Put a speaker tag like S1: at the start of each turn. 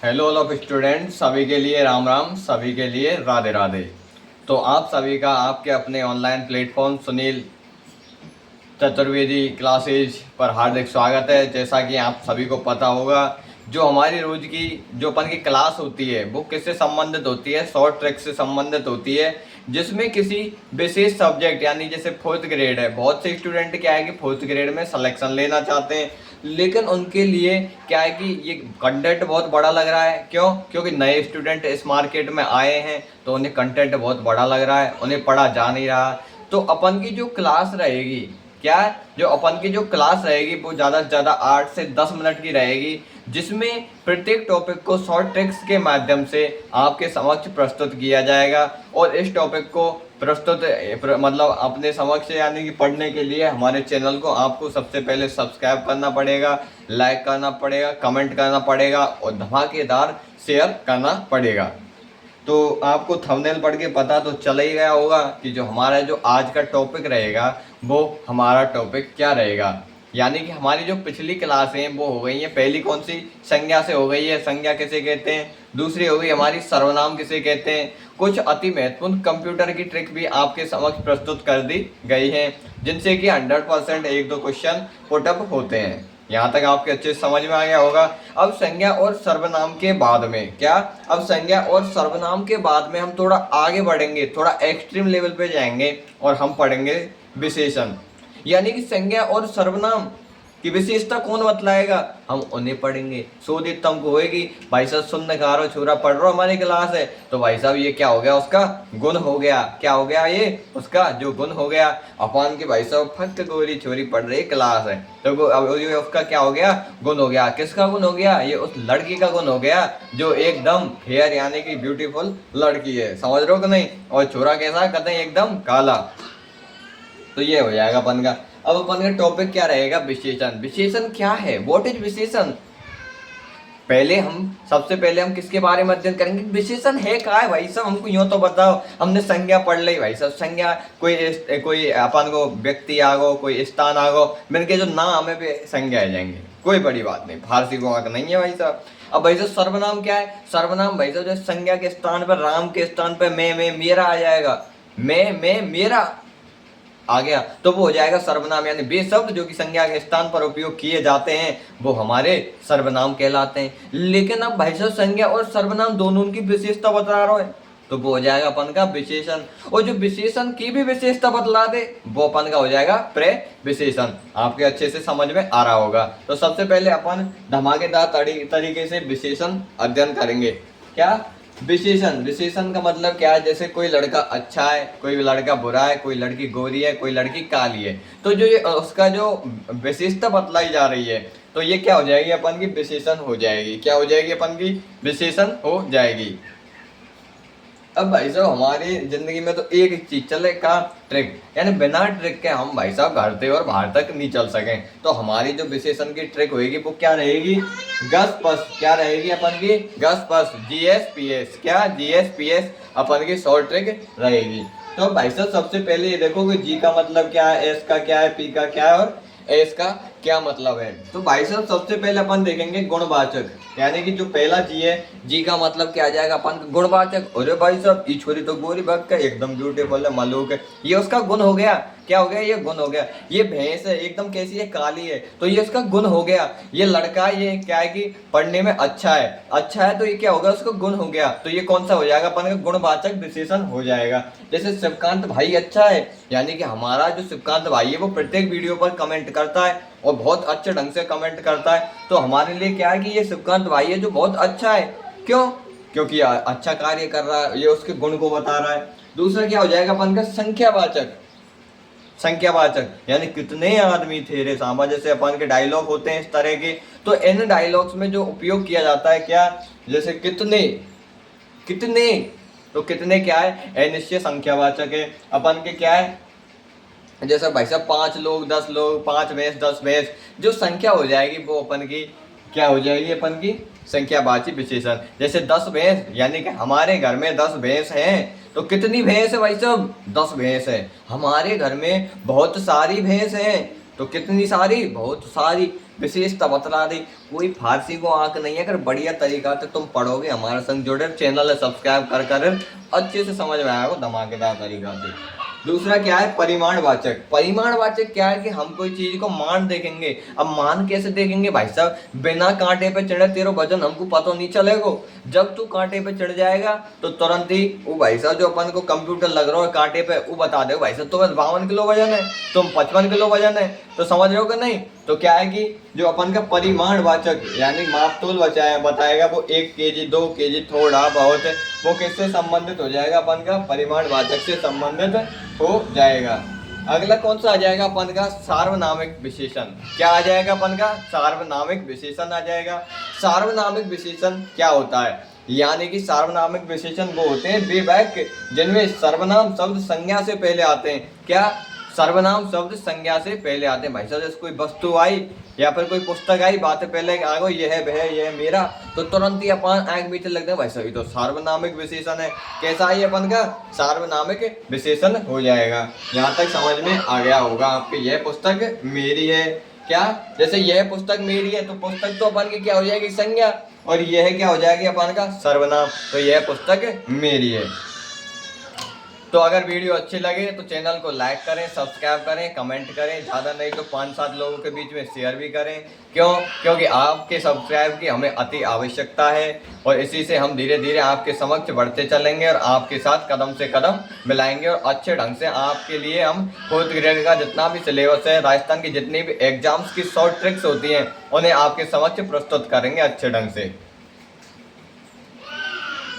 S1: Hello all of student, सभी के लिए राम राम, सभी के लिए राधे राधे। तो आप सभी का आपके अपने online platform Sunil Chaturvedi classes पर हार्दिक स्वागत है। जैसा कि आप सभी को पता होगा, जो हमारी रोज की जो अपन की क्लास होती है वो किससे संबंधित होती है, शॉर्ट ट्रैक से संबंधित होती है, जिसमें किसी विशेष सब्जेक्ट यानी जैसे फोर्थ ग्रेड है। बहुत से स्टूडेंट क्या है कि फोर्थ ग्रेड में सिलेक्शन लेना चाहते हैं, लेकिन उनके लिए क्या है कि ये कंटेंट बहुत बड़ा लग रहा है। क्यों? क्योंकि नए स्टूडेंट इस मार्केट में आए हैं तो उन्हें कंटेंट बहुत बड़ा लग रहा है, उन्हें पढ़ा जा नहीं रहा। तो अपन की जो क्लास रहेगी, क्या है, जो अपन की जो क्लास रहेगी वो ज़्यादा से ज़्यादा 8 से 10 मिनट की रहेगी, जिसमें प्रत्येक टॉपिक को शॉर्ट ट्रिक्स के माध्यम से आपके समक्ष प्रस्तुत किया जाएगा। और इस टॉपिक को प्रस्तुत मतलब अपने समक्ष यानी कि पढ़ने के लिए हमारे चैनल को आपको सबसे पहले सब्सक्राइब करना पड़ेगा, लाइक करना पड़ेगा, कमेंट करना पड़ेगा और धमाकेदार शेयर करना पड़ेगा। तो आपको थंबनेल पढ़ के पता तो चला ही गया होगा कि जो हमारा जो आज का टॉपिक रहेगा वो हमारा टॉपिक क्या रहेगा। यानी कि हमारी जो पिछली क्लासें हैं वो हो गई हैं। पहली कौन सी? संज्ञा से हो गई है, संज्ञा किसे कहते हैं। दूसरी हो गई हमारी सर्वनाम किसे कहते हैं। कुछ अति महत्वपूर्ण कंप्यूटर की ट्रिक भी आपके समक्ष प्रस्तुत कर दी गई हैं, जिनसे कि 100% एक दो क्वेश्चन पुटअप होते हैं। यहाँ तक आपके अच्छे समझ में आ गया होगा। अब संज्ञा और सर्वनाम के बाद में क्या, अब संज्ञा और सर्वनाम के बाद में हम थोड़ा आगे बढ़ेंगे, थोड़ा एक्सट्रीम लेवल पे जाएंगे और हम पढ़ेंगे विशेषण। यानी कि संज्ञा और सर्वनाम की विशेषता कौन बतलाएगा, हम उन्हें पढ़ेंगे। शोधित तुमको होएगी भाई साहब, सुनने का रो छोरा पढ़ रहा हमारी क्लास है, तो भाई साहब ये क्या हो गया, उसका गुण हो गया। क्या हो गया? ये उसका जो गुण हो गया। अपन की भाई साहब फक्त गोरी छोरी पढ़ रही क्लास है, तो अब ये उसका क्या हो गया, गुण हो गया। किसका गुण हो गया? ये उस लड़की का गुण हो गया जो एकदम फेयर यानी कि ब्यूटीफुल लड़की है। समझ रहे हो कि नहीं? और छोरा कैसा? कहते हैं एकदम काला। तो ये हो जाएगा अपन का। अब अपन का टॉपिक क्या रहेगा? विशेषण। विशेषण क्या है? व्हाट इज विशेषण? सबसे पहले हम किसके बारे में अध्ययन करेंगे? विशेषण है क्या है भाई साहब, हमको यूँ तो बताओ। हमने संज्ञा पढ़ ली भाई साहब, संज्ञा कोई अपन को व्यक्ति आ गो, कोई स्थान आ गो, मैंने के जो नाम है पे संज्ञा आ जाएंगे, कोई बड़ी बात नहीं, फारसी को आग नहीं है भाई साहब। अब भाई साहब सर्वनाम क्या है? सर्वनाम भाई साहब जो संज्ञा के स्थान पर, राम के स्थान पर मैं मेरा आ जाएगा। मैं मेरा आ गया तो वो हो जाएगा सर्वनाम। यानी वे शब्द जो कि संज्ञा के स्थान पर उपयोग किए जाते हैं वो हमारे सर्वनाम कहलाते हैं। लेकिन अब भाई साहब संज्ञा और सर्वनाम दोनों की विशेषता बता रहा है तो वो हो जाएगा अपन का विशेषण। और जो विशेषण की भी विशेषता बतला दे वो अपन का हो जाएगा प्रविशेषण। आपके अच्छे से समझ में आ रहा होगा। तो सबसे पहले अपन धमाकेदार तरीके से विशेषण अध्ययन करेंगे। क्या? विशेषण। विशेषण का मतलब क्या है? जैसे कोई लड़का अच्छा है, कोई लड़का बुरा है, कोई लड़की गोरी है, कोई लड़की काली है, तो जो ये उसका जो विशेषता बतलाई जा रही है तो ये क्या हो जाएगी? अपन की विशेषण हो जाएगी। क्या हो जाएगी? अपन की विशेषण हो जाएगी। अब भाई साहब हमारी जिंदगी में तो एक चीज चले का, ट्रिक। यानी बिना ट्रिक के हम भाई साहब घर से और बाहर तक नहीं चल सकें। तो हमारी जो विशेषण की ट्रिक होगी वो क्या रहेगी? गस पस। क्या रहेगी अपन की? गस पस। GSPS। क्या? GSPS अपन की शॉर्ट ट्रिक रहेगी। तो भाई साहब सबसे पहले ये देखो कि जी का मतलब क्या है, एस का क्या है, पी का क्या है और एस का क्या मतलब है। तो भाई साहब सबसे पहले अपन देखेंगे गुणवाचक। यानी कि जो पहला जी है, जी का मतलब क्या आ जाएगा अपन का? गुणवाचक। अरे भाई साहब ये छोरी तो गोरी भग का एकदम ब्यूटीफुल है, मलूक है, ये उसका गुण हो गया। क्या हो गया? ये गुण हो गया। ये भैंस है एकदम कैसी है? काली है, तो ये उसका गुण हो गया। ये लड़का ये क्या है कि पढ़ने में अच्छा है तो ये क्या होगा? उसका गुण हो गया। तो ये कौन सा हो जाएगा? अपन का गुणवाचक विशेषण हो जाएगा। जैसे शिवकांत भाई अच्छा है, यानी कि हमारा जो शिवकांत भाई है वो प्रत्येक वीडियो पर कमेंट करता है और बहुत अच्छे ढंग से कमेंट करता है। तो हमारे लिए क्या है कि ये शिवकांत भाई है जो बहुत अच्छा है। क्यों? क्योंकि अच्छा कार्य कर रहा है, ये उसके गुण को बता रहा है। दूसरा क्या हो जाएगा अपन का? संख्यावाचक। संख्यावाचक यानी कितने आदमी थे रे सांबा। जैसे अपन के डायलॉग होते हैं इस तरह के, तो इन डायलॉग्स में जो उपयोग किया जाता है क्या? जैसे कितने, कितने, तो कितने क्या है? अनिश्चय संख्यावाचक है। अपन के क्या है? जैसे भाई साहब 5 लोग, 10 लोग, 5 भैंस, 10 भैंस, जो संख्या हो जाएगी वो अपन की क्या हो जाएगी? अपन की संख्यावाची विशेषण। जैसे 10 भैंस, यानी कि हमारे घर में 10 भैंस हैं, तो कितनी भैंस है भाई साहब? 10 भैंस है। हमारे घर में बहुत सारी भैंस हैं, तो कितनी सारी? बहुत सारी। विशेषता बतला दी। कोई फारसी को आंक नहीं है, अगर बढ़िया तरीका से तुम पढ़ोगे, हमारे संग जुड़े, चैनल सब्सक्राइब कर अच्छे से समझ में आएगा धमाकेदार तरीका से। दूसरा क्या है, परिमाणवाचक। परिमाणवाचक क्या है कि हम कोई चीज को मान देखेंगे। अब मान कैसे देखेंगे भाई साहब, बिना कांटे पे चढ़े तेरा वजन हमको पता नहीं चलेगा। जब तू कांटे पे चढ़ जाएगा तो तुरंत ही वो भाई साहब जो अपन को कंप्यूटर लग रहा है कांटे पे, वो बता दे भाई साहब तुम्हें 52 किलो वजन है, तुम 55 किलो वजन है। तो समझ रहे हो कि नहीं। तो क्या है कि जो अपन का परिमाणवाचक यानी मापतोल बताएगा वो 1 केजी 2 केजी थोड़ा बहुत, वो किससे संबंधित हो जाएगा, अपन का परिमाणवाचक से संबंधित हो जाएगा। अगला कौन सा आ जाएगा अपन का, सार्वनामिक विशेषण। क्या आ जाएगा अपन का, सार्वनामिक विशेषण आ जाएगा। सार्वनामिक विशेषण क्या होता है, यानी कि सार्वनामिक विशेषण वो होते हैं वे वाक्य जिनमें सर्वनाम शब्द संज्ञा से पहले आते हैं। क्या, सर्वनाम शब्द संज्ञा से पहले आते हैं। भाई साहब जैसे कोई वस्तु आई या फिर कोई पुस्तक आई, बातें पहले आ गई, यह है वह यह है मेरा, तो तुरंत ही अपन आंख बीच लगते हैं भाई साहब तो सार्वनामिक विशेषण है। कैसा है अपन का, सार्वनामिक विशेषण हो जाएगा। यहाँ तक समझ में आ गया होगा आपकी, यह पुस्तक मेरी है। क्या, जैसे यह पुस्तक मेरी है तो पुस्तक तो अपन की क्या हो जाएगी, संज्ञा, और यह क्या हो जाएगी अपन का, सर्वनाम। तो यह पुस्तक मेरी है। तो अगर वीडियो अच्छी लगे तो चैनल को लाइक करें, सब्सक्राइब करें, कमेंट करें, ज़्यादा नहीं तो 5-7 लोगों के बीच में शेयर भी करें। क्योंकि आपके सब्सक्राइब की हमें अति आवश्यकता है, और इसी से हम धीरे धीरे आपके समक्ष बढ़ते चलेंगे और आपके साथ कदम से कदम मिलाएंगे, और अच्छे ढंग से आपके लिए हम 4th ग्रेड का जितना भी सिलेबस है, राजस्थान की जितनी भी एग्जाम्स की शॉर्ट ट्रिक्स होती हैं, उन्हें आपके समक्ष प्रस्तुत करेंगे अच्छे ढंग से।